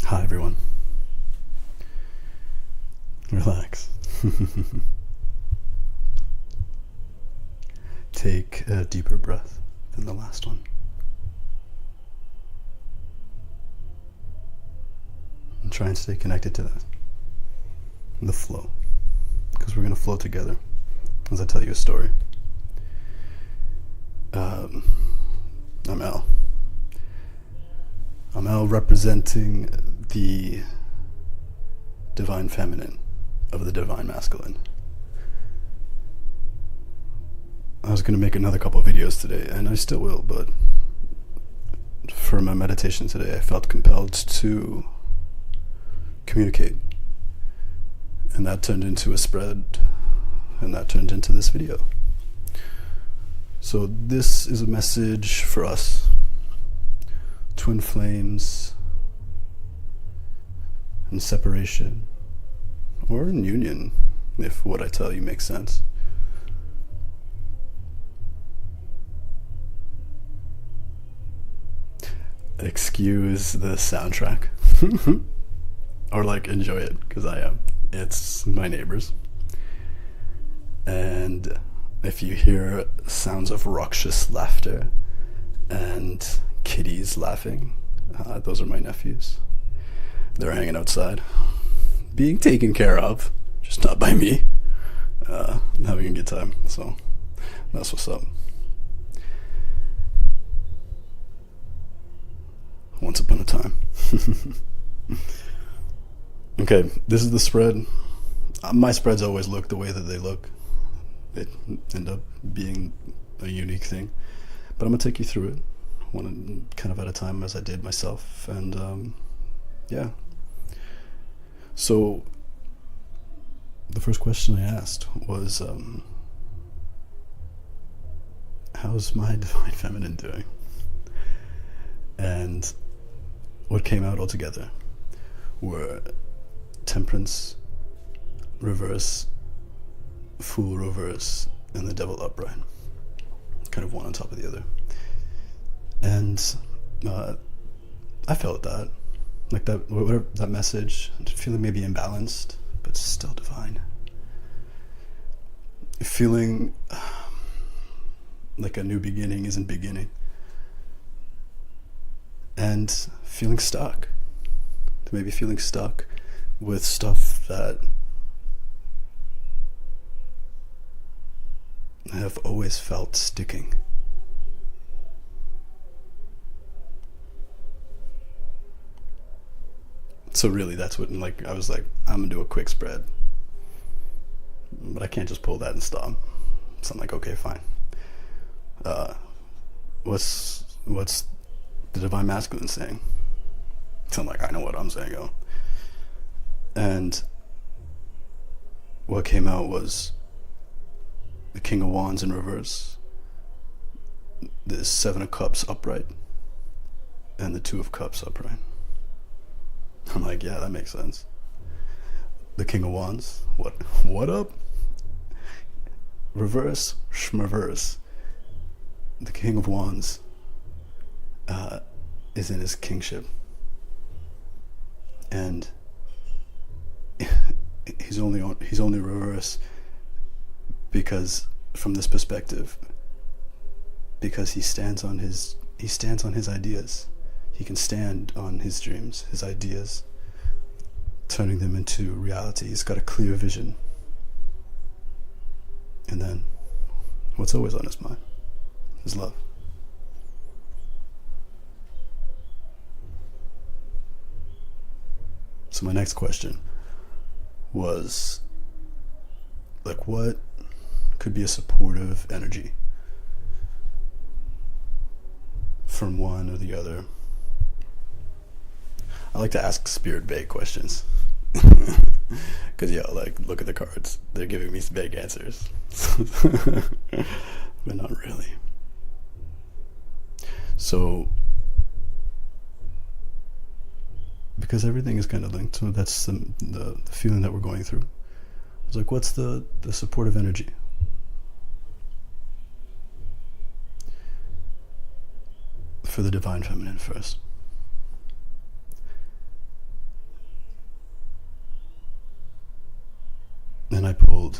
Hi, everyone. Relax. Take a deeper breath than the last one. And try and stay connected to that. The flow. Because we're going to flow together as I tell you a story. I'm L. I'm L representing the divine feminine of the divine masculine. I was going to make another couple of videos today, and I still will, but for my meditation today, I felt compelled to communicate. And that turned into a spread, and that turned into this video. So this is a message for us, twin flames, in separation, or in union, if what I tell you makes sense. Excuse the soundtrack, or enjoy it, because I am. It's my neighbors. And if you hear sounds of raucous laughter and kitties laughing, those are my nephews. They're hanging outside, being taken care of, just not by me, having a good time. So that's what's up. Once upon a time. Okay, this is the spread. My spreads always look the way that they look. They end up being a unique thing. But I'm going to take you through it, one kind of at a time, as I did myself. And yeah. So the first question I asked was, how's my divine feminine doing? And what came out altogether were temperance, reverse, fool reverse, and the devil upright, kind of one on top of the other. And I felt that, whatever that message, feeling maybe imbalanced, but still divine. Feeling like a new beginning isn't beginning. And feeling stuck. Maybe feeling stuck with stuff that I have always felt sticking. So really that's what, I was like, I'm gonna do a quick spread. But I can't just pull that and stop. So I'm like, okay, fine. What's the divine masculine saying? So I'm like, I know what I'm saying, yo. And what came out was the King of Wands in reverse, the Seven of Cups upright, and the Two of Cups upright. I'm like, yeah, that makes sense. The King of Wands, what up? Reverse, schmaverse. The King of Wands is in his kingship. And he's only reverse because, from this perspective, because he stands on his ideas. He can stand on his dreams, his ideas, turning them into reality. He's got a clear vision. And then what's always on his mind is love. So my next question was, what could be a supportive energy from one or the other? I like to ask spirit vague questions. Because, look at the cards. They're giving me vague answers. But not really. So, because everything is kind of linked, so that's the feeling that we're going through. It's like, what's the supportive energy? For the divine feminine first. And I pulled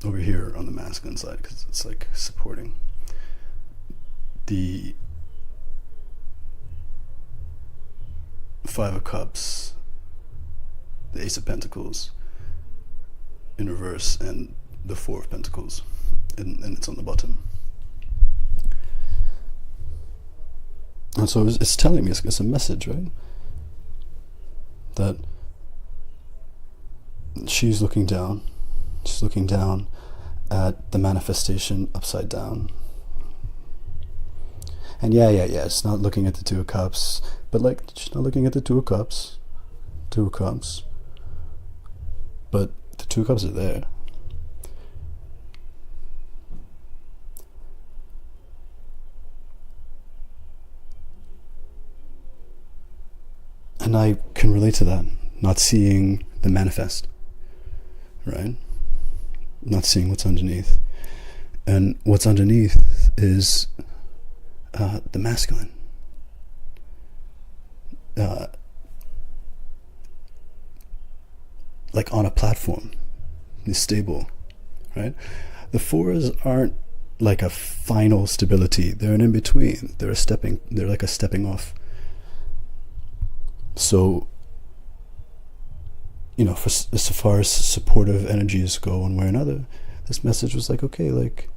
over here on the masculine side because it's like supporting the Five of Cups, the Ace of Pentacles in reverse, and the Four of Pentacles, and it's on the bottom. And so it's telling me, it's a message, right? That she's looking down at the manifestation upside down. And yeah, it's not looking at the Two of Cups, but like, she's not looking at the Two of Cups, but the Two of Cups are there. And I can relate to that, not seeing the manifest, right? Not seeing what's underneath. And what's underneath is the masculine. Like on a platform, is stable, right? The fours aren't like a final stability. They're an in-between. They're like a stepping off. So, you know, for as far as supportive energies go one way or another, this message was like, okay, like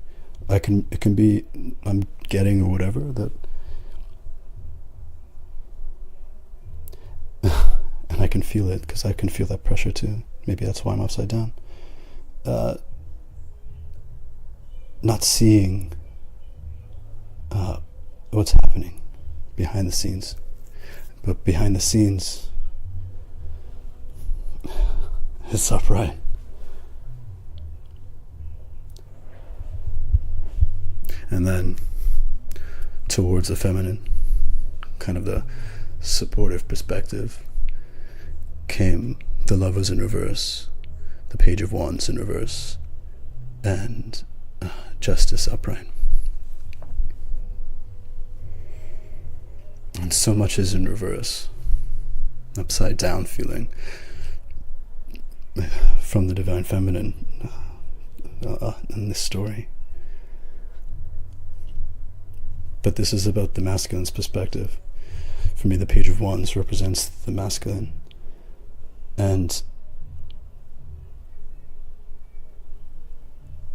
it can be, I'm getting or whatever, that and I can feel it, because I can feel that pressure too. Maybe that's why I'm upside down. Not seeing what's happening behind the scenes. But behind the scenes, it's upright. And then towards the feminine, kind of the supportive perspective, came the Lovers in reverse, the Page of Wands in reverse, and Justice upright. And so much is in reverse, upside down feeling from the Divine Feminine in this story. But this is about the masculine's perspective. For me, the Page of Wands represents the masculine. And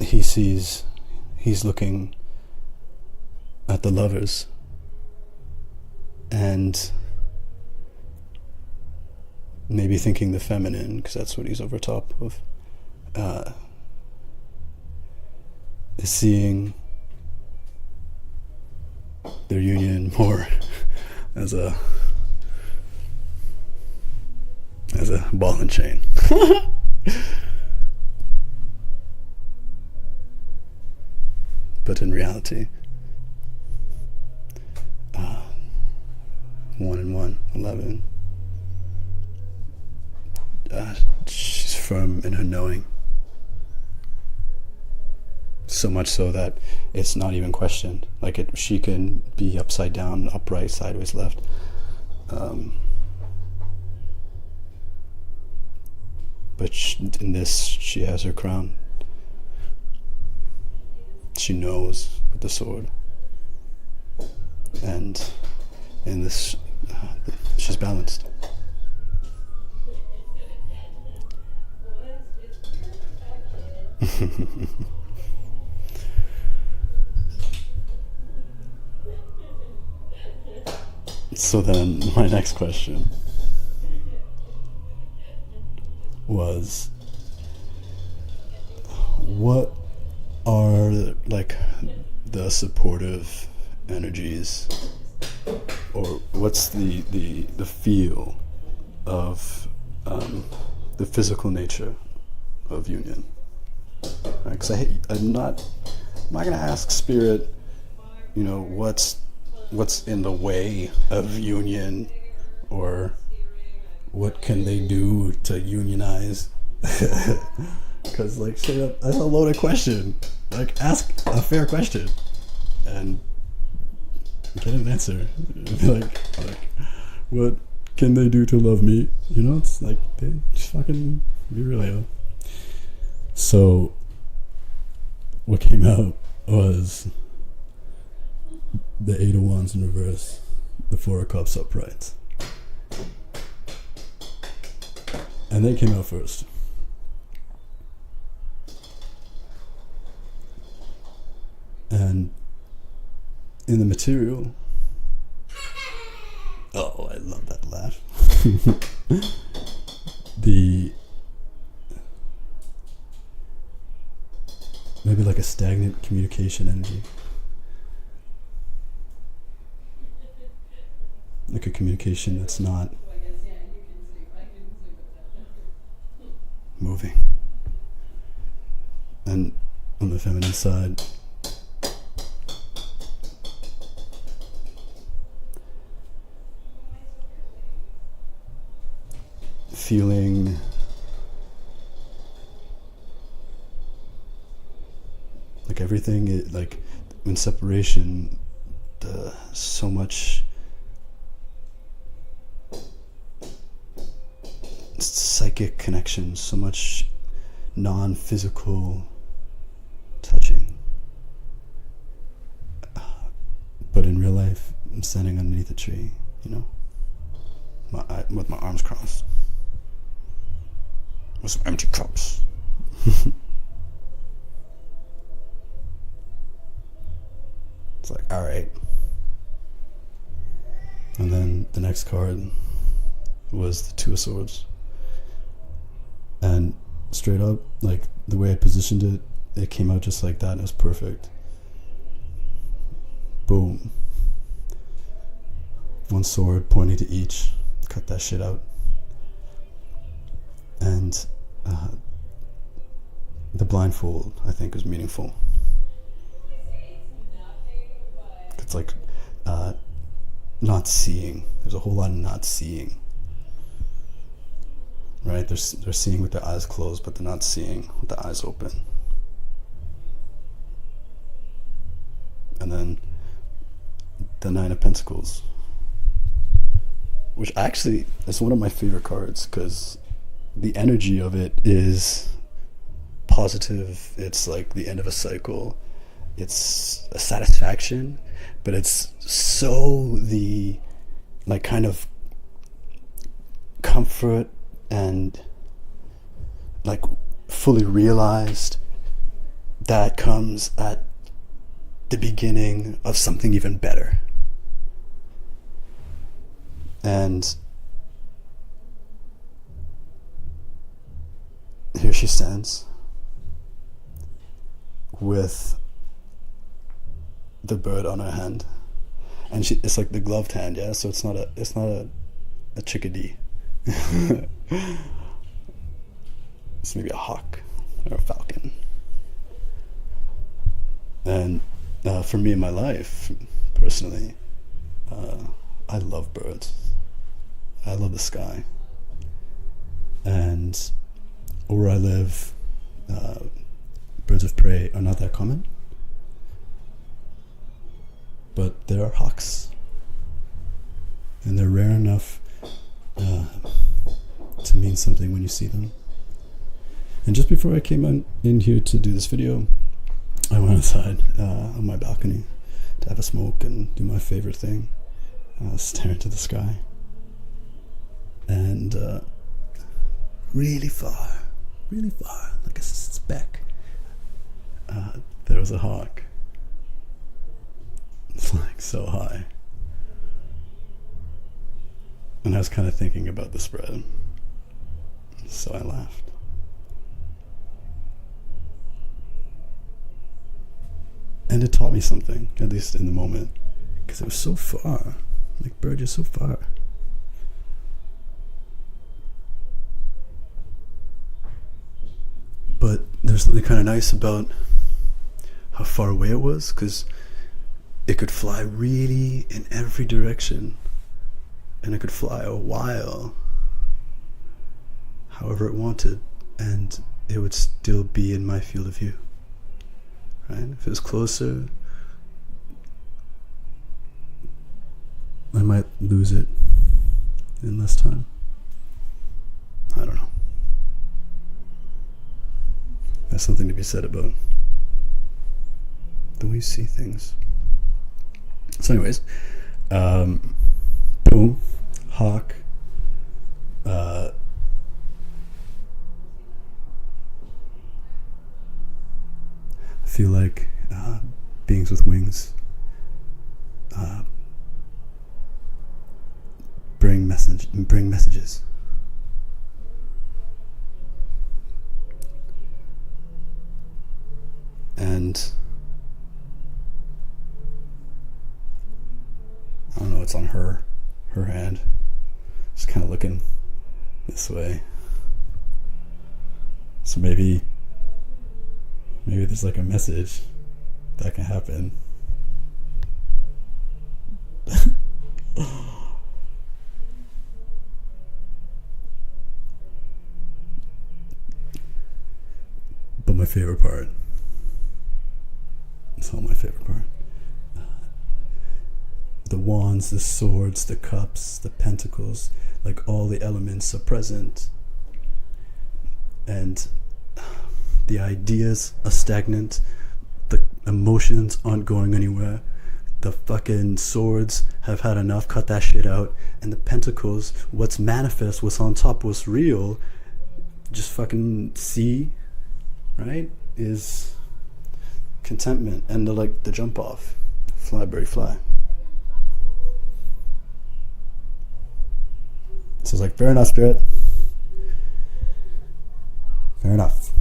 he's looking at the lovers, and maybe thinking the feminine, because that's what he's over top of, is seeing their union more as a ball and chain. But in reality, 1 and 1, 11. She's firm in her knowing. So much so that it's not even questioned. Like she can be upside down, upright, sideways, left. But in this, she has her crown. She knows with the sword. And in this, she's balanced. So then my next question was, what are like the supportive energies, or what's the feel of the physical nature of union? Because I'm not gonna ask spirit, you know, what's in the way of union, or what can they do to unionize? Because like, that's a loaded question. Like, ask a fair question and get an answer. like what can they do to love me? You know, it's like, they just fucking be real, yo. So what came out was the 8 of Wands in reverse, the 4 of Cups upright, and they came out first. And in the material, oh, I love that laugh. Maybe like a stagnant communication energy. Like a communication that's not moving. And on the feminine side, feeling like everything, like in separation, so much psychic connection, so much non-physical touching. But in real life, I'm standing underneath a tree, you know, with my arms crossed, with some empty cups. It's like, all right. And then the next card was the 2 of Swords. And straight up, like the way I positioned it, it came out just like that. It was perfect. Boom. 1 sword pointing to each. Cut that shit out. And the blindfold, I think, was meaningful. It's like not seeing. There's a whole lot of not seeing. Right? They're seeing with their eyes closed, but they're not seeing with their eyes open. And then the 9 of Pentacles, which actually is one of my favorite cards because the energy of it is positive. It's like the end of a cycle. It's a satisfaction, but it's so the like kind of comfort and like fully realized that comes at the beginning of something even better. And here she stands with the bird on her hand, and it's like the gloved hand, yeah. So it's not a chickadee. It's maybe a hawk or a falcon. And for me in my life, personally, I love birds. I love the sky. And where I live, birds of prey are not that common. But there are hawks. And they're rare enough to mean something when you see them. And just before I came in here to do this video, I went outside on my balcony to have a smoke and do my favorite thing, stare into the sky. And really far, like a speck, there was a hawk. It's like so high. And I was kind of thinking about the spread, so I laughed. And it taught me something, at least in the moment, because it was so far. Like, bird, you're so far. But there's something kind of nice about how far away it was, because it could fly really in every direction, and it could fly a while, however it wanted, and it would still be in my field of view. Right? If it was closer, I might lose it in less time. I don't know. There's something to be said about the way you see things. So anyways, boom, hawk, I feel like beings with wings bring messages. And I don't know, it's on her hand. Just kind of looking this way. So maybe there's like a message that can happen. But my favorite part, it's all my favorite part. The wands, the swords, the cups, the pentacles, like all the elements are present. And the ideas are stagnant. The emotions aren't going anywhere. The fucking swords have had enough, cut that shit out. And the pentacles, what's manifest, what's on top, what's real, just fucking see, right, is contentment. And the jump off. Fly, birdie, fly. So it's like, fair enough, Spirit. Fair enough.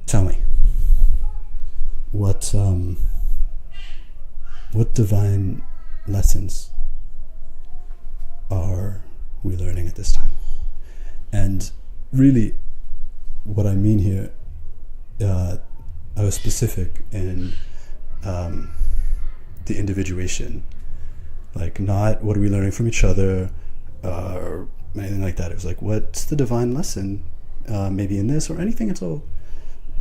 Tell me, what divine lessons are we learning at this time? And really, what I mean here, I was specific in the individuation. Like, not what are we learning from each other or anything like that. It was like, what's the divine lesson, maybe in this or anything at all,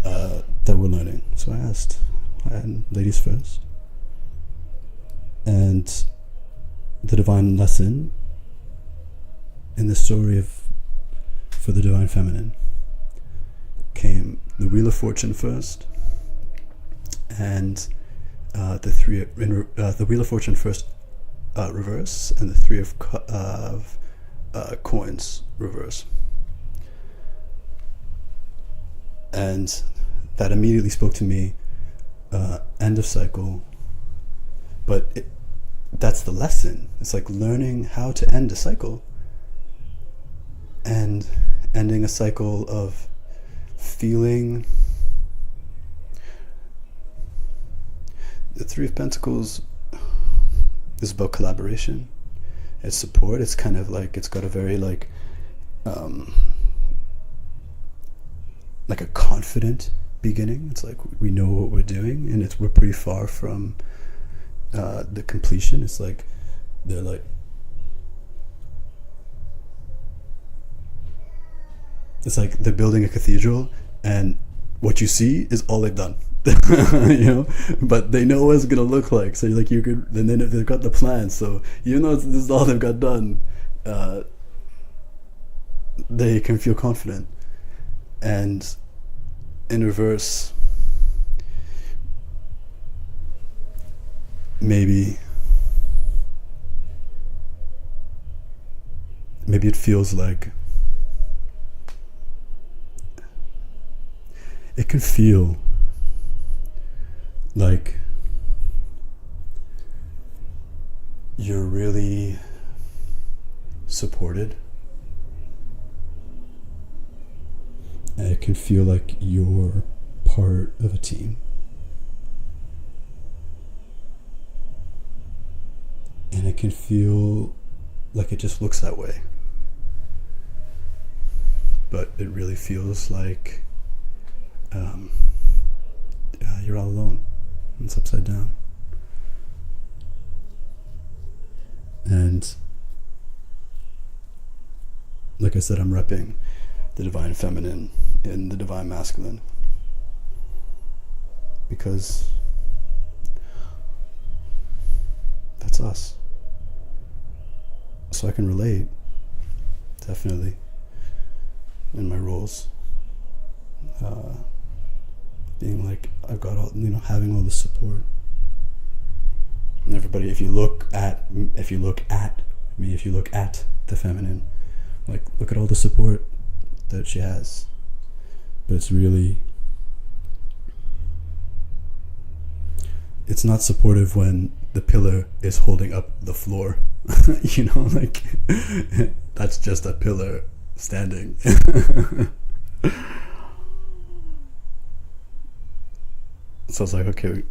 that we're learning. So I had ladies first. And the divine lesson in the story for the divine feminine came the Wheel of Fortune first, and the Wheel of Fortune first reverse, and the Three of Coins reverse. And that immediately spoke to me, end of cycle. But that's the lesson. It's like learning how to end a cycle, and ending a cycle of feeling. The Three of Pentacles is about collaboration. It's support. It's kind of like, it's got a very like a confident beginning. It's like we know what we're doing, and we're pretty far from the completion. It's like they're like, it's like they're building a cathedral, and what you see is all they've done. You know, but they know what it's gonna look like. So like you could, and then they've got the plan. So even though this is all they've got done, they can feel confident. And in reverse, maybe it feels like it can feel like you're really supported, and it can feel like you're part of a team, and it can feel like it just looks that way, but it really feels like you're all alone. It's upside down. And like I said, I'm repping the divine feminine and the divine masculine, because that's us. so I can relate, definitely, in my roles. Being like, I've got all, having all the support. And everybody, if you look at me, if you look at the feminine, like, look at all the support that she has. But it's really, it's not supportive when the pillar is holding up the floor. Like, that's just a pillar standing. So it's like, okay,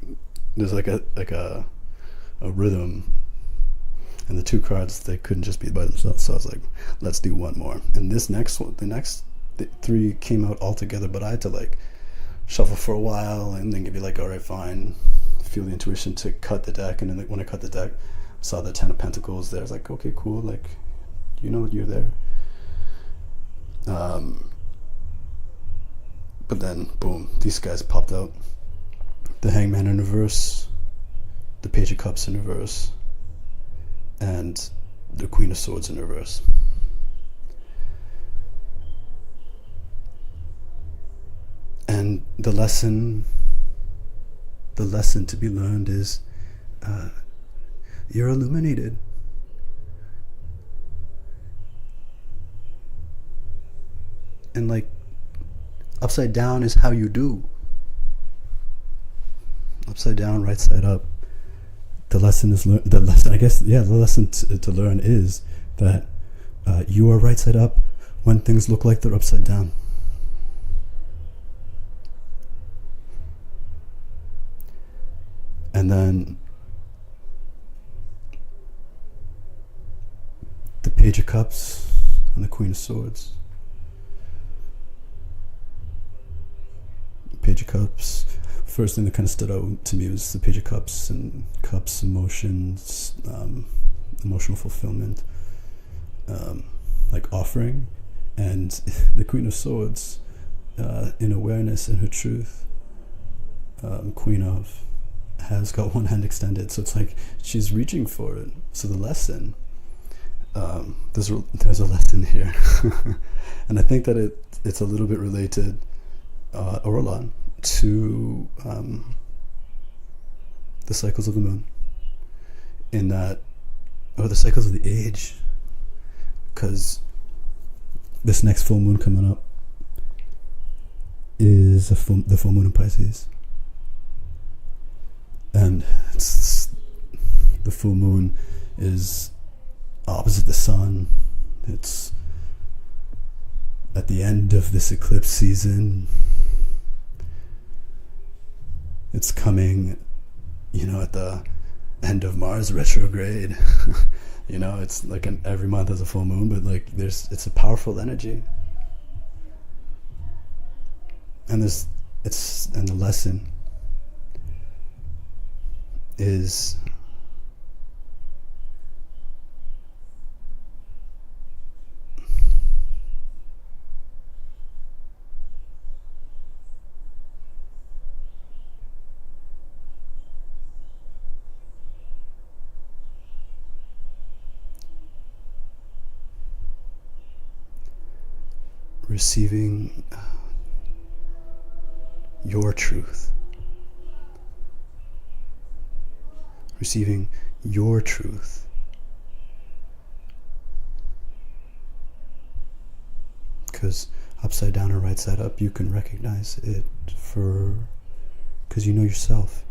there's like a rhythm, and the two cards, they couldn't just be by themselves. So I was like, let's do one more. And this next one, the three came out all together, but I had to like shuffle for a while and then be like, all right, fine, feel the intuition to cut the deck. And then when I cut the deck, I saw the 10 of Pentacles there. I was like, okay, cool, like, you're there. But then boom, these guys popped out. The Hangman in reverse, the Page of Cups in reverse, and the Queen of Swords in reverse. And the lesson to be learned is, you're illuminated. And like, upside down is how you do. Upside down, right side up. The lesson to learn is that you are right side up when things look like they're upside down. And then the Page of Cups and the Queen of Swords. Page of Cups, first thing that kind of stood out to me was the Page of Cups, and cups, emotions, emotional fulfillment, like offering, and the Queen of Swords, in awareness, in her truth. Queen of has got one hand extended, so it's like she's reaching for it. So the lesson, there's a lesson here, and I think that it's a little bit related, or a lot, to the cycles of the moon, in that, or the cycles of the age, because this next full moon coming up is the full moon in Pisces, and the full moon is opposite the sun. It's at the end of this eclipse season. It's coming, at the end of Mars retrograde. It's like every month has a full moon, but like it's a powerful energy. And the lesson is receiving your truth. Receiving your truth. Because upside down or right side up, you can recognize it because you know yourself.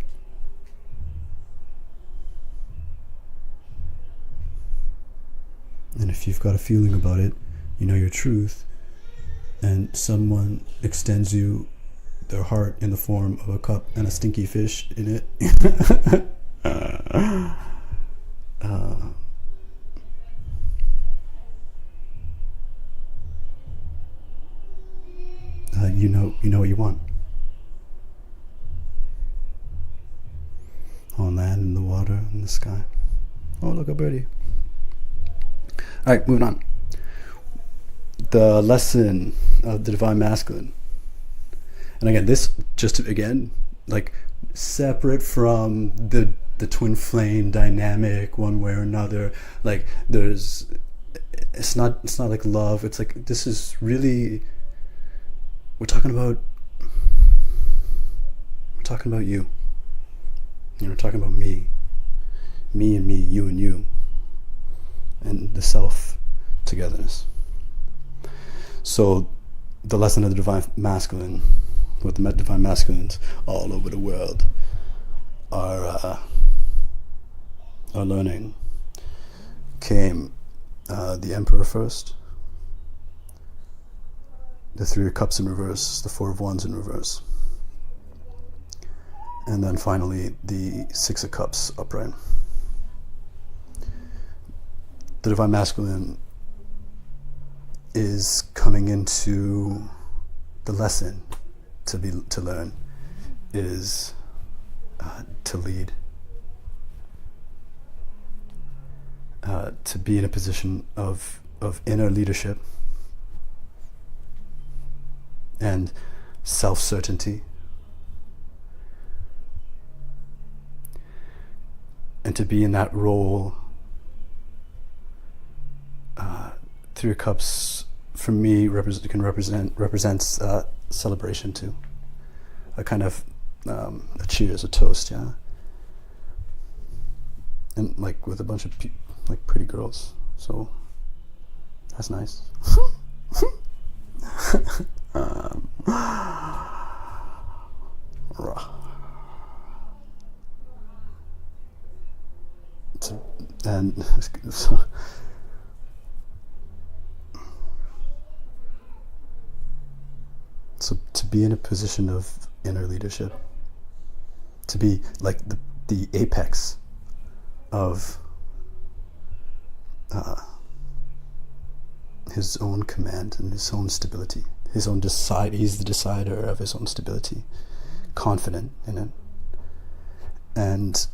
And if you've got a feeling about it, you know your truth, and someone extends you their heart in the form of a cup and a stinky fish in it, you know what you want. On land, in the water, in the sky. Oh, look, a birdie. All right, moving on. The lesson of the Divine Masculine. And again, this like separate from the twin flame dynamic one way or another. Like there's it's not like love. It's like, this is really, we're talking about you. You know, we're talking about me and me, you and you, and the self togetherness. So the lesson of the divine masculine, what the divine masculines all over the world are learning, came the Emperor first, the Three of Cups in reverse, the Four of Wands in reverse, and then finally the Six of Cups upright. The divine masculine is coming into the lesson to learn is to lead, to be in a position of inner leadership and self-certainty, and to be in that role. Three of Cups for me represents celebration too, a kind of a cheers, a toast, yeah, and like with a bunch of like pretty girls, so that's nice. And so to be in a position of inner leadership, to be like the apex of his own command and his own stability, his own he's the decider of his own stability, confident in it, and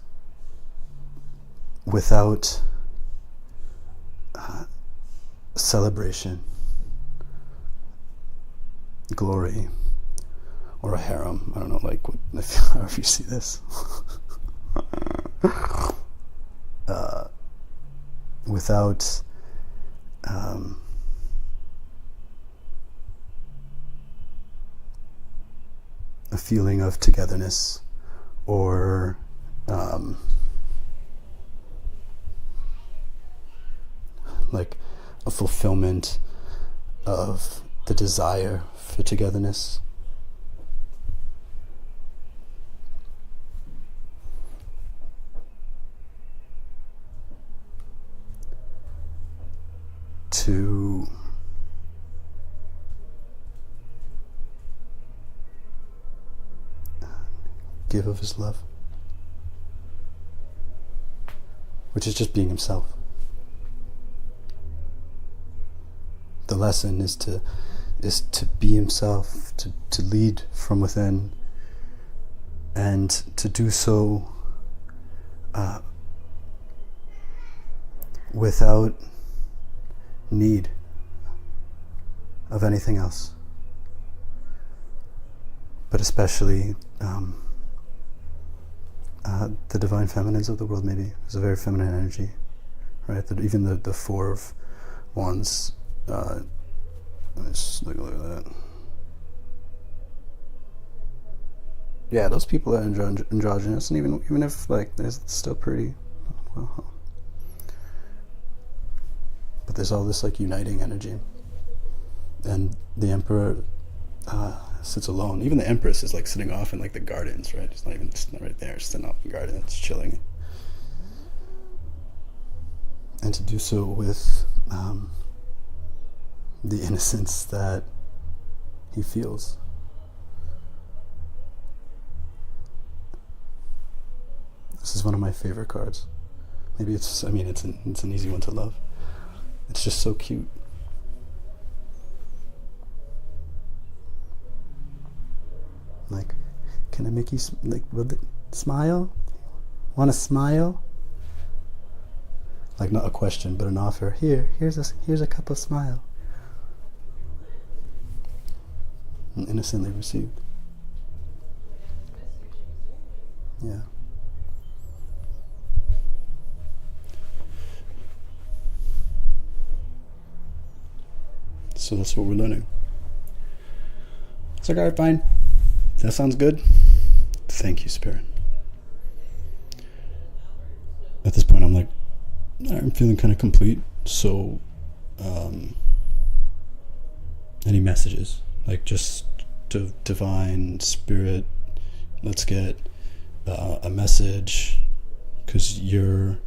without celebration, glory, or a harem. I don't know, like, however you see this. Without a feeling of togetherness or like a fulfillment of the desire for togetherness, to give of his love, which is just being himself. The lesson is to be himself, to lead from within, and to do so without need of anything else, but especially the divine feminines of the world. Maybe there's a very feminine energy, right? That even the Four of Wands. Let's look at that. Yeah, those people are androgynous, and even if like they're still pretty, well, but there's all this like uniting energy, and the Emperor sits alone. Even the Empress is like sitting off in like the gardens, right? It's not right there. It's sitting off in the garden. It's chilling, and to do so with the innocence that he feels. This is one of my favorite cards. Maybe it's an easy one to love. It's just so cute. Like, can I make you smile? Want to smile? Like, not a question, but an offer. Here's a cup of smile. And innocently received. Yeah. So that's what we're learning. It's like, all right, fine. That sounds good. Thank you, Spirit. At this point, I'm like, I'm feeling kind of complete. So, any messages? Like, just to divine spirit, let's get a message, because you're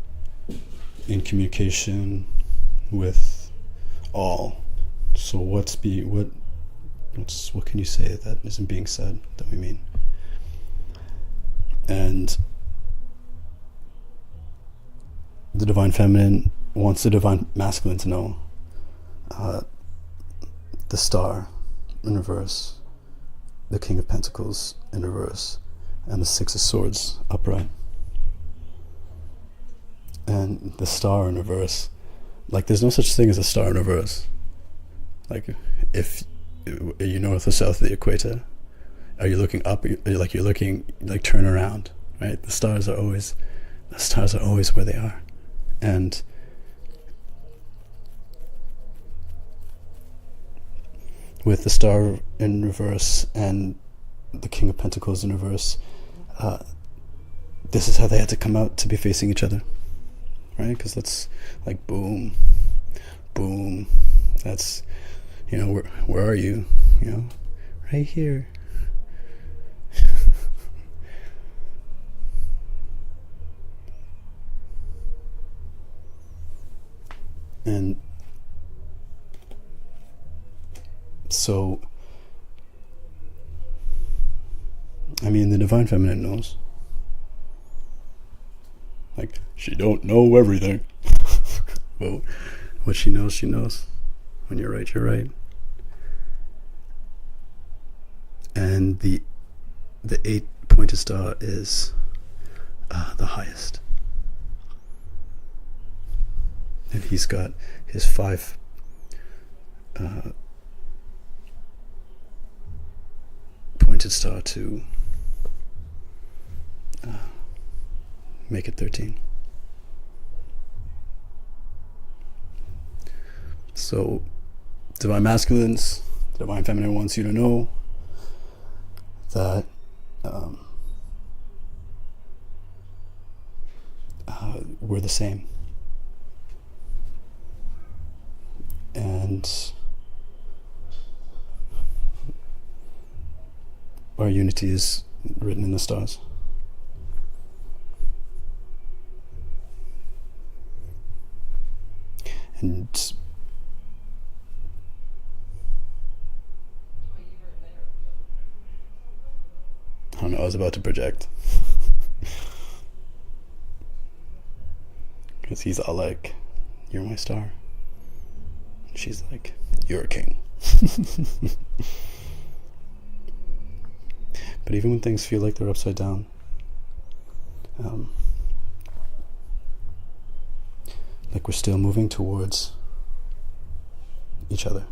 in communication with all. So what can you say that isn't being said that we mean? And the divine feminine wants the divine masculine to know the star in reverse, the King of Pentacles in reverse, and the Six of Swords upright. And the star in reverse, like, there's no such thing as a star in reverse. Like, if you're north or south of the equator, are you looking up? You're looking, like, turn around, right? The stars are always where they are. And with the star in reverse and the King of Pentacles in reverse, this is how they had to come out to be facing each other, right? Because that's like boom, boom. That's, where are you? Right here. And so, I mean, the divine feminine knows. Like, she don't know everything. Well, what she knows, she knows. When you're right, you're right. And the 8-pointed star is the highest. And he's got his 5 pointed star to make it 13. So, divine masculines, divine feminine wants you to know that we're the same. And our unity is written in the stars. And I don't know, I was about to project. Because he's all like, you're my star. She's like, you're a king. But even when things feel like they're upside down, like we're still moving towards each other.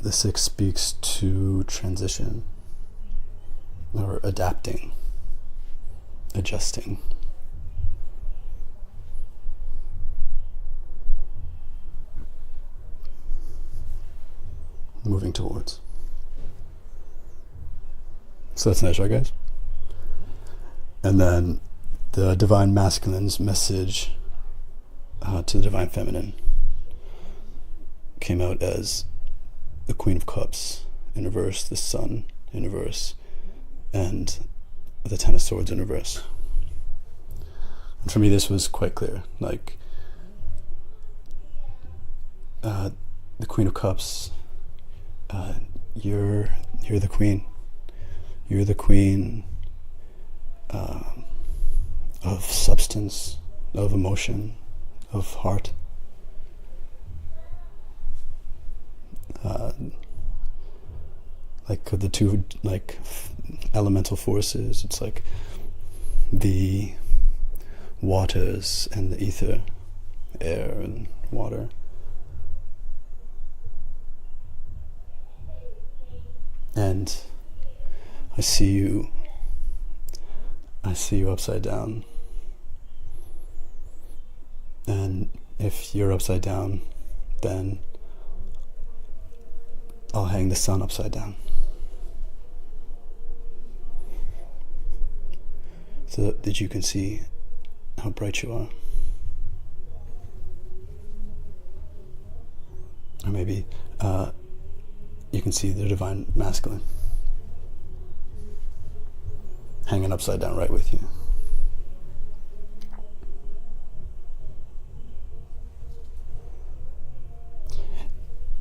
The 6 speaks to transition, or adapting, adjusting. Moving towards. So that's nice, right, guys? And then the divine masculine's message to the divine feminine came out as the Queen of Cups in reverse, the Sun in reverse, and the Ten of Swords in reverse. And for me, this was quite clear. Like, the Queen of Cups, you're the queen. You're the queen of substance, of emotion, of heart. Like the two elemental forces, it's like the waters and the ether, air and water. And I see you upside down And if you're upside down, then I'll hang the sun upside down, so that you can see how bright you are. Or maybe you can see the divine masculine hanging upside down right with you.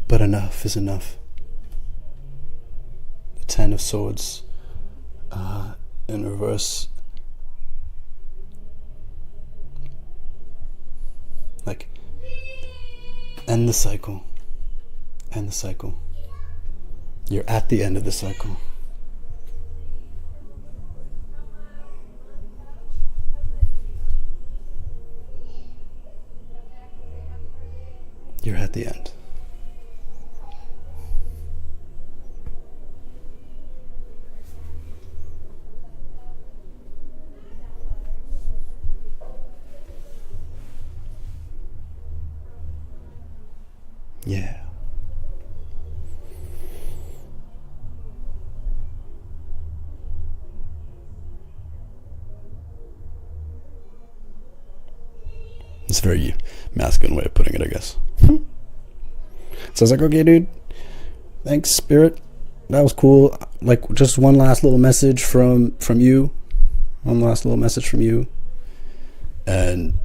But enough is enough. The Ten of Swords in reverse. Like, end the cycle. End the cycle. You're at the end of the cycle. You're at the end. Yeah. It's a very masculine way of putting it, I guess. So I was like, okay, dude, thanks, Spirit. That was cool. Like, just one last little message from you. One last little message from you. And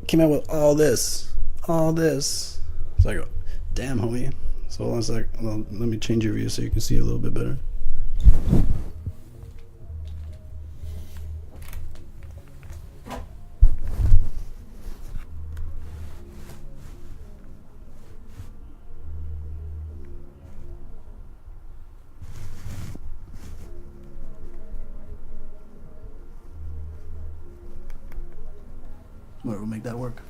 came out with all this. So I go, damn, homie. So hold on a sec. Well, let me change your view so you can see a little bit better. We'll make that work.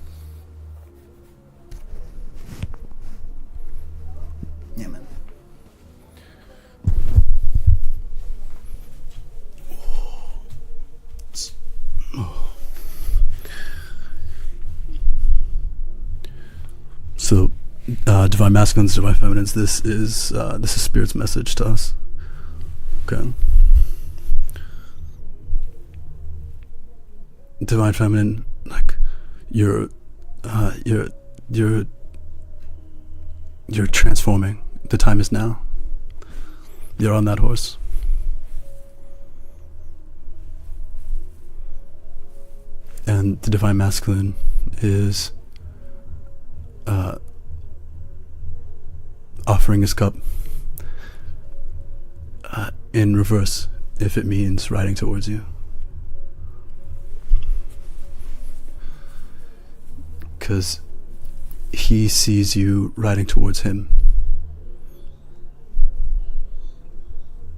Yeah, man. So, divine masculines, divine feminines. This is Spirit's message to us. Okay. Divine feminine, like, you're transforming. The time is now. You're on that horse. And the divine masculine is offering his cup in reverse, if it means riding towards you. Because he sees you riding towards him.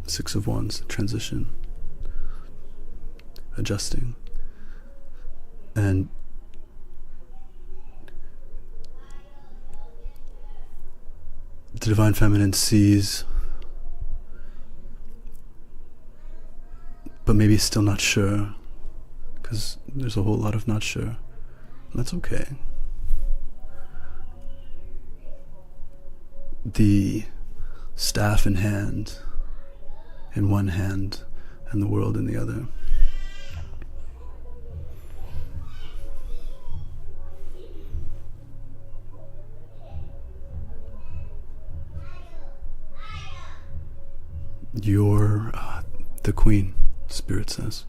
Six of Wands, transition, adjusting. And the divine feminine sees, but maybe still not sure, because there's a whole lot of not sure. That's okay. The staff in hand, in one hand, and the world in the other. You're the queen, Spirit says.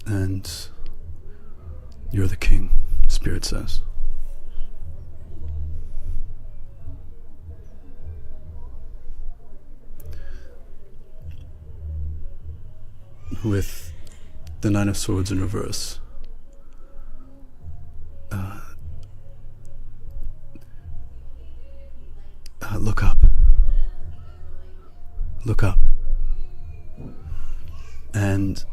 And you're the king, Spirit says. With the Nine of Swords in reverse, look up. Look up. And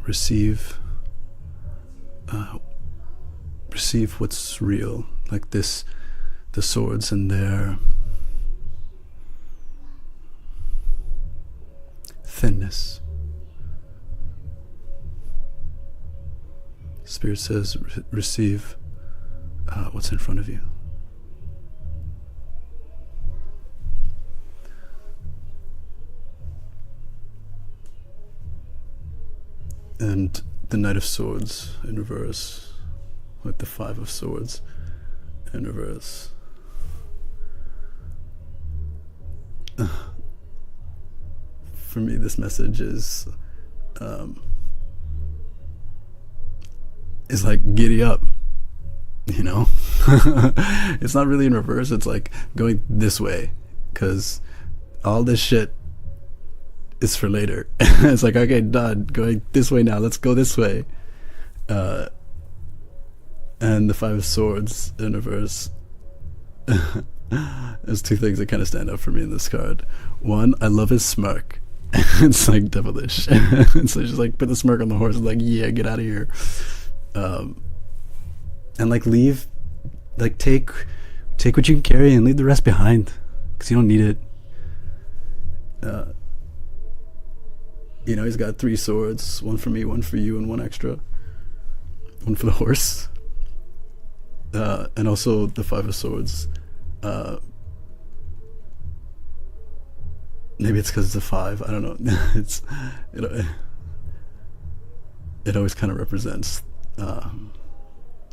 receive what's real, like this, the swords and their thinness. Spirit says, receive what's in front of you. And the Knight of Swords in reverse, with the Five of Swords in reverse. For me, this message is like, giddy up, you know? It's not really in reverse, it's like going this way, because all this shit is for later. It's like, okay, done, going this way now, let's go this way. And the Five of Swords in reverse. There's two things that kind of stand out for me in this card. One, I love his smirk. It's like devilish. So just like put the smirk on the horse and like, yeah, get out of here. And like leave, like take what you can carry and leave the rest behind, because you don't need it. You know, he's got 3 swords, one for me, one for you, and one extra, one for the horse. And also the Five of Swords. Maybe it's because it's a 5. I don't know. It always kind of represents, or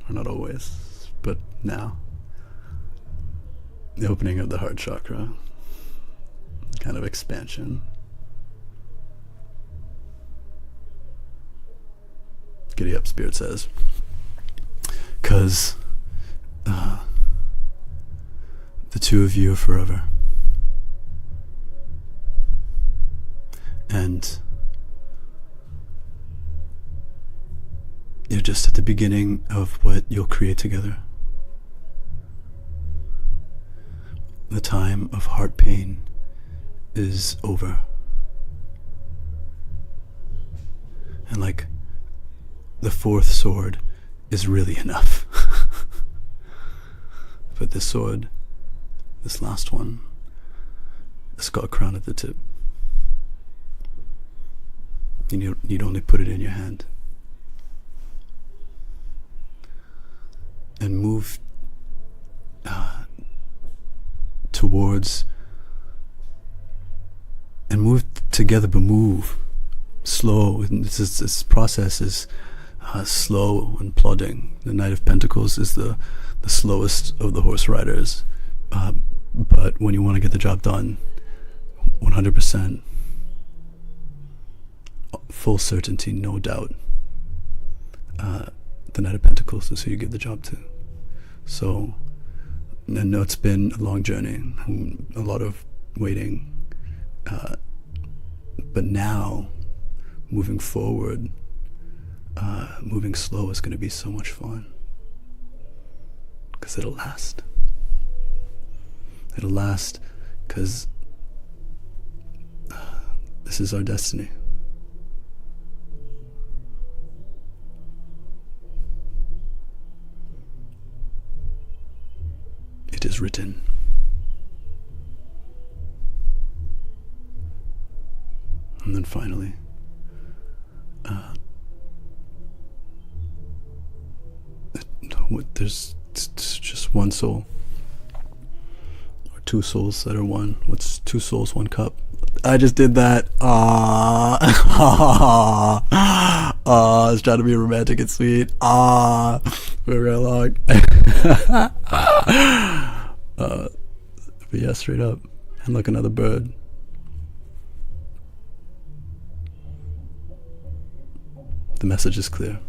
not always, but now, the opening of the heart chakra, kind of expansion. Giddy up, Spirit says, because the two of you are forever. And you're just at the beginning of what you'll create together. The time of heart pain is over. And like, the 4th sword is really enough. But this sword, this last one, it's got a crown at the tip. You need only put it in your hand and move towards, and move together, but move slow. And this process is slow and plodding. The Knight of Pentacles is the slowest of the horse riders, but when you want to get the job done, 100%, full certainty, no doubt, the Knight of Pentacles is who you give the job to. So I know it's been a long journey, a lot of waiting, but now moving forward, moving slow is going to be so much fun, because it'll last. It'll last because this is our destiny. It is written. And then finally, there's just one soul, or 2 souls that are one. What's 2 souls, 1 cup? I just did that. I was trying to be romantic and sweet. We're real long. But yeah, straight up. And like another bird. The message is clear.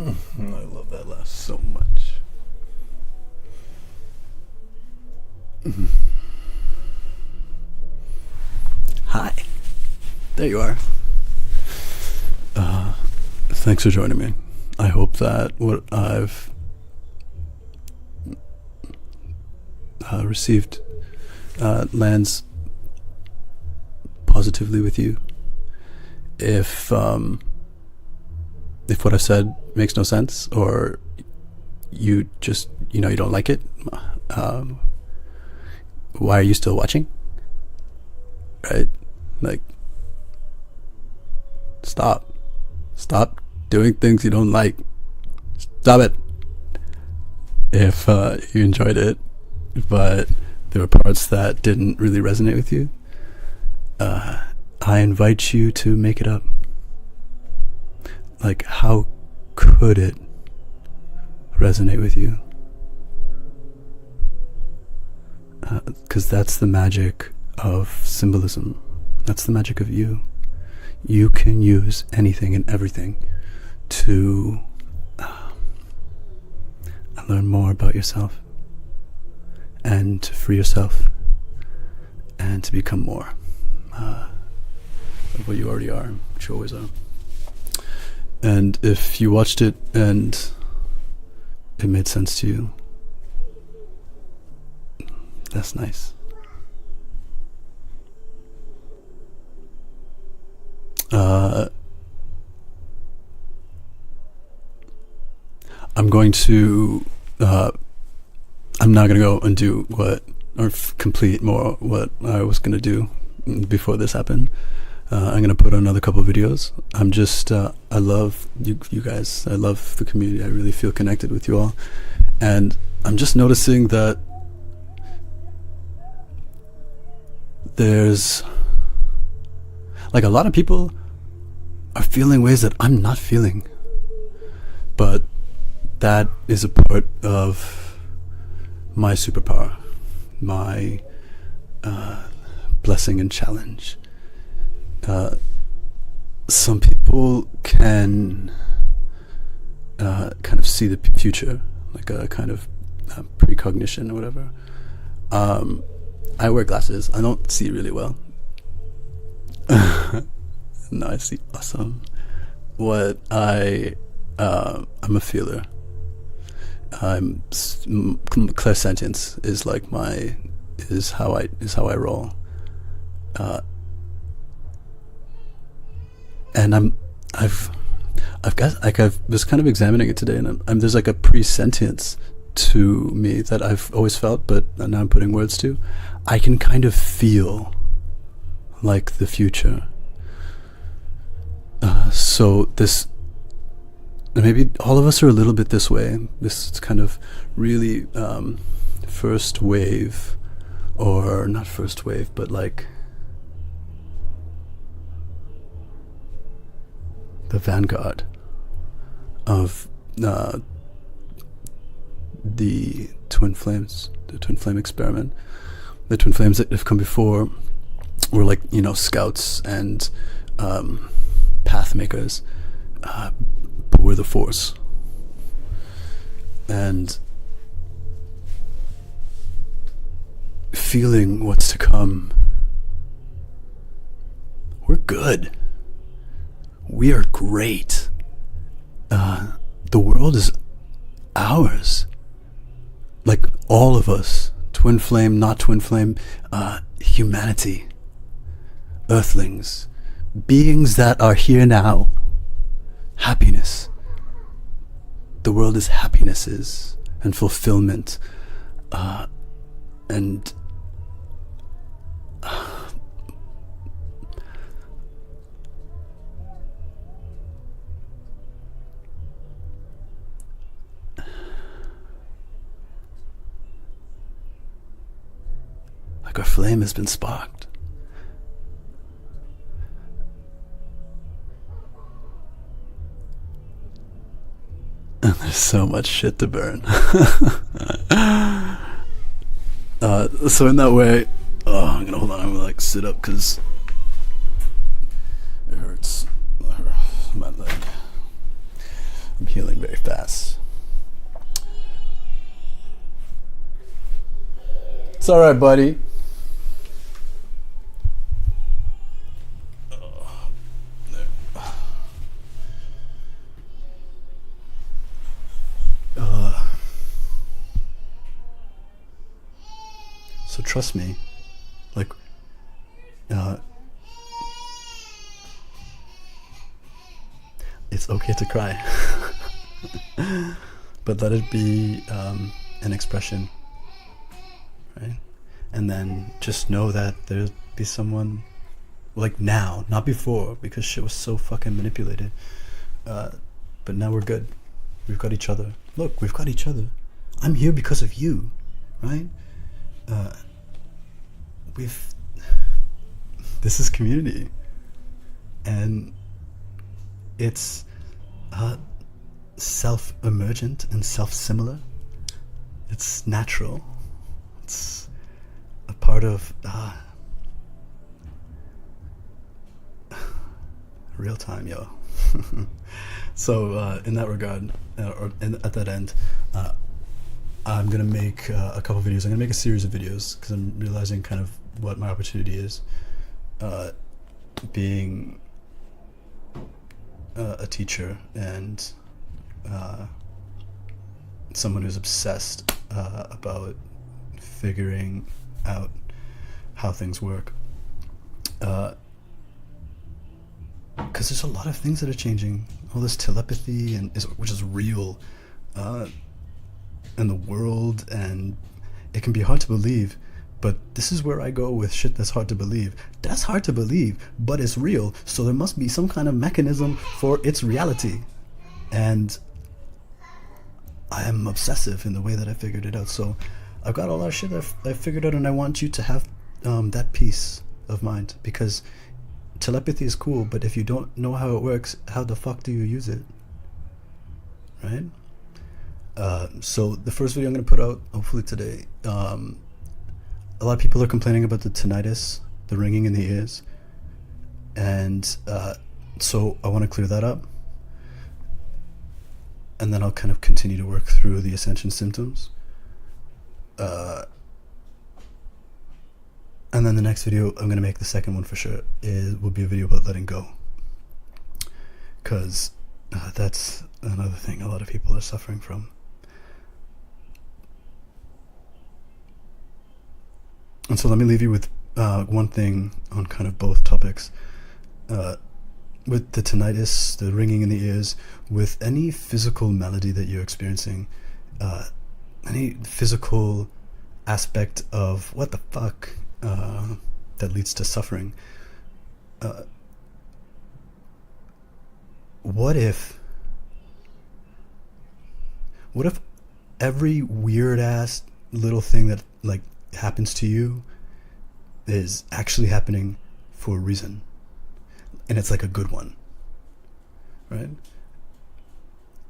I love that laugh so much. Hi. There you are. Thanks for joining me. I hope that what I've received lands positively with you. If if what I've said makes no sense, or you just, you don't like it, why are you still watching? Right? Like, stop doing things you don't like. Stop it. If you enjoyed it, but there were parts that didn't really resonate with you, I invite you to make it up. Like, how could it resonate with you? Because that's the magic of symbolism. That's the magic of you. You can use anything and everything to learn more about yourself, and to free yourself, and to become more of what you already are, which you always are. And if you watched it and it made sense to you, that's nice. I'm not going to go and do complete more what I was going to do before this happened. I'm going to put on another couple of videos. I love you guys. I love the community. I really feel connected with you all. And I'm just noticing that there's, like, a lot of people are feeling ways that I'm not feeling. But that is a part of my superpower, my blessing and challenge. Some people can kind of see the future, like a kind of precognition or whatever. I wear glasses. I don't see really well. No, I see awesome. I'm a feeler. Clairsentience is like is how I roll. And I was kind of examining it today, and there's like a presentience to me that I've always felt, but now I'm putting words to. I can kind of feel like the future. So this, maybe all of us are a little bit this way. This kind of really first wave, or not first wave, but like the vanguard of the twin flames, the twin flame experiment. The twin flames that have come before were like, scouts and path makers, but we're the force. And feeling what's to come, we're good. We are great. The world is ours. Like, all of us, twin flame, not twin flame, humanity, earthlings, beings that are here now, happiness. The world is happinesses and fulfillment, and like our flame has been sparked. And there's so much shit to burn. So in that way, I'm gonna like sit up because it hurts my leg. I'm healing very fast. It's all right, buddy. So trust me, like, it's okay to cry. But let it be an expression, right? And then just know that there'll be someone, like now, not before, because shit was so fucking manipulated. But now we're good. We've got each other. Look, we've got each other. I'm here because of you, right? This is community, and it's self-emergent and self-similar. It's natural. It's a part of real time, yo. So in that regard, at that end, I'm gonna make a couple videos. I'm gonna make a series of videos because I'm realizing kind of what my opportunity is, being a teacher and someone who's obsessed about figuring out how things work. Because there's a lot of things that are changing. All this telepathy which is real in the world, and it can be hard to believe. But this is where I go with shit that's hard to believe. That's hard to believe, but it's real. So there must be some kind of mechanism for its reality. And I am obsessive in the way that I figured it out. So I've got a lot of shit that I figured out, and I want you to have that peace of mind. Because telepathy is cool, but if you don't know how it works, how the fuck do you use it? Right? So the first video I'm going to put out, hopefully today, a lot of people are complaining about the tinnitus, the ringing in the ears, and so I want to clear that up, and then I'll kind of continue to work through the ascension symptoms, and then the next video I'm going to make, the second one for sure, will be a video about letting go, because that's another thing a lot of people are suffering from. And so let me leave you with one thing on kind of both topics. With the tinnitus, the ringing in the ears, with any physical malady that you're experiencing, any physical aspect of what the fuck that leads to suffering, what if every weird ass little thing that like happens to you is actually happening for a reason, and it's like a good one, right?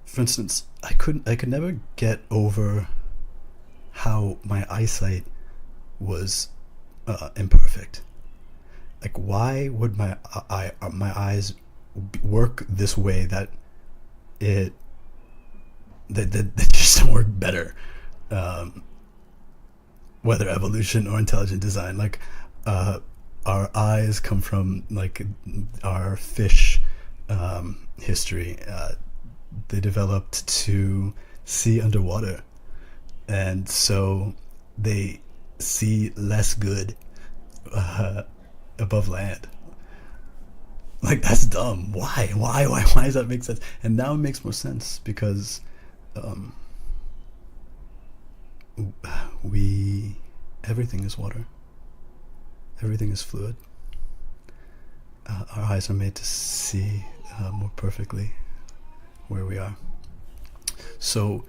For instance, I could never get over how my eyesight was imperfect. Like, why would my eyes work this way that just don't work better? Whether evolution or intelligent design, like our eyes come from like our fish history. They developed to see underwater, and so they see less good above land. Like, that's dumb. Why does that make sense? And now it makes more sense because everything is water, everything is fluid. Our eyes are made to see more perfectly where we are. So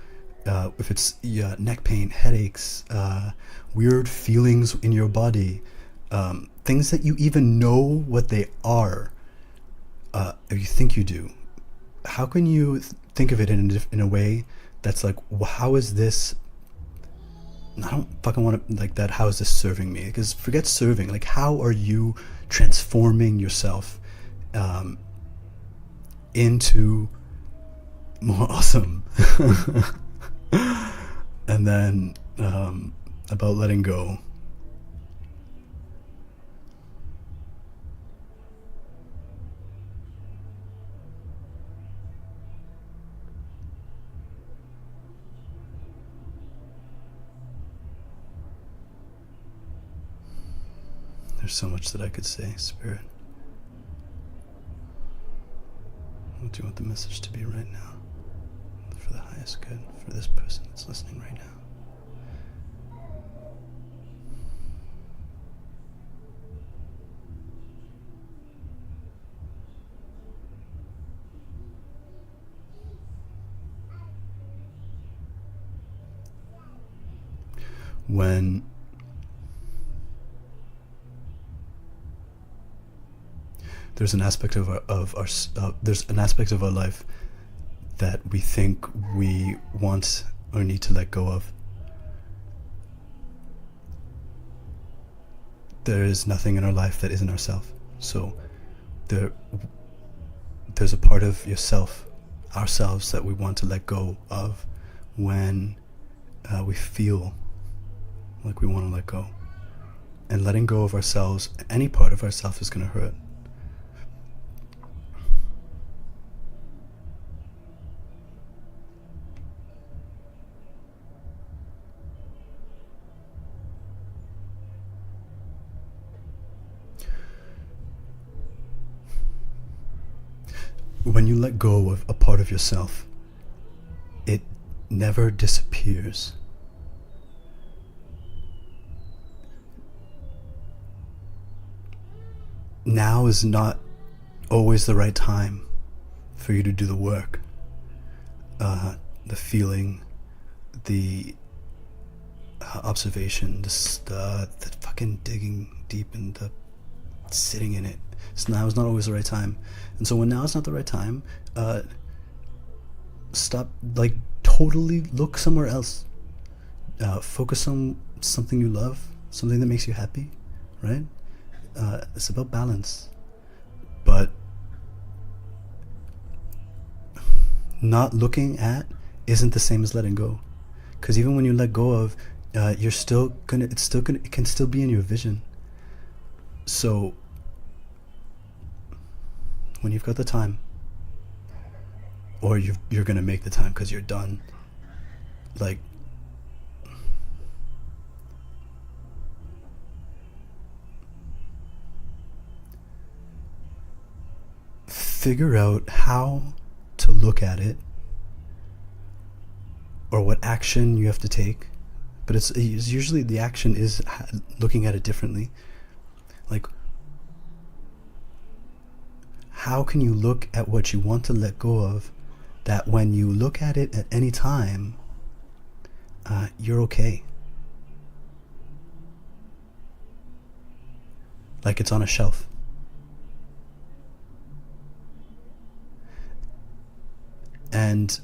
if it's neck pain, headaches, weird feelings in your body, things that you even know what they are, or you think you do, how can you think of it in a way that's like, well, how is this, I don't fucking want to, like, that, how is this serving me? Because forget serving, like, how are you transforming yourself into more awesome? And then about letting go. There's so much that I could say, Spirit. What do you want the message to be right now? For the highest good, for this person that's listening right now. When there's an aspect of there's an aspect of our life that we think we want or need to let go of, there is nothing in our life that isn't ourself. So there's a part of yourself, ourselves, that we want to let go of when we feel like we want to let go. And letting go of ourselves, any part of ourselves, is going to hurt. When you let go of a part of yourself, it never disappears. Now is not always the right time for you to do the work, the feeling, the observation, the fucking digging deep and the sitting in it. So now is not always the right time. And so when now is not the right time, stop, like, totally look somewhere else. Focus on something you love, something that makes you happy, right? It's about balance. But not looking at isn't the same as letting go. Because even when you let go of, it can still be in your vision. So when you've got the time, or you're gonna make the time because you're done, like, figure out how to look at it, or what action you have to take. But it's usually the action is looking at it differently. Like, how can you look at what you want to let go of, that when you look at it at any time, you're okay? Like it's on a shelf. And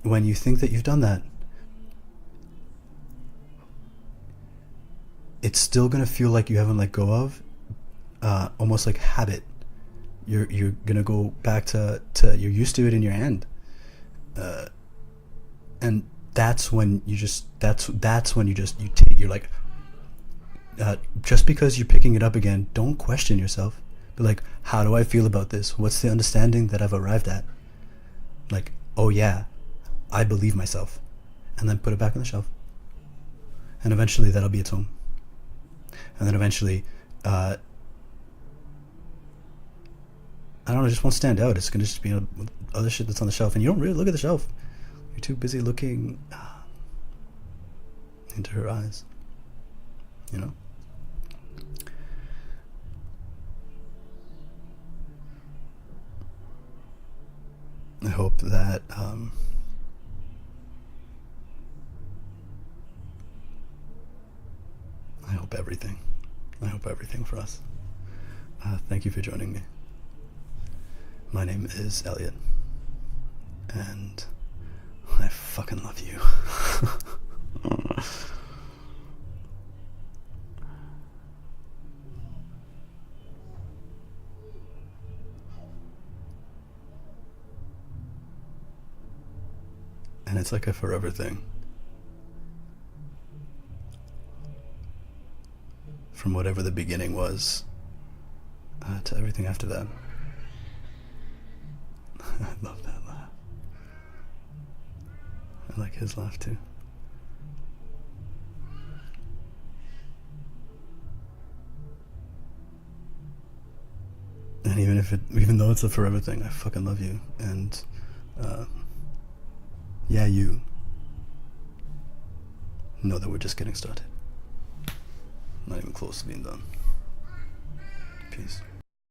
when you think that you've done that, it's still going to feel like you haven't let go of, almost like habit. You're going to go back to you're used to it in your hand. And that's when you just, you're like, just because you're picking it up again, don't question yourself. Be like, how do I feel about this? What's the understanding that I've arrived at? Like, oh yeah, I believe myself. And then put it back on the shelf. And eventually that'll be its home. And then eventually, I don't know, it just won't stand out. It's going to just be other shit that's on the shelf. And you don't really look at the shelf. You're too busy looking into her eyes. You know? I hope that I hope everything for us. Thank you for joining me. My name is Elliot, and I fucking love you. And it's like a forever thing. From whatever the beginning was, to everything after that. I love that laugh. I like his laugh too. And even though it's a forever thing, I fucking love you. And yeah, you know that we're just getting started. Not even close to being done. Peace.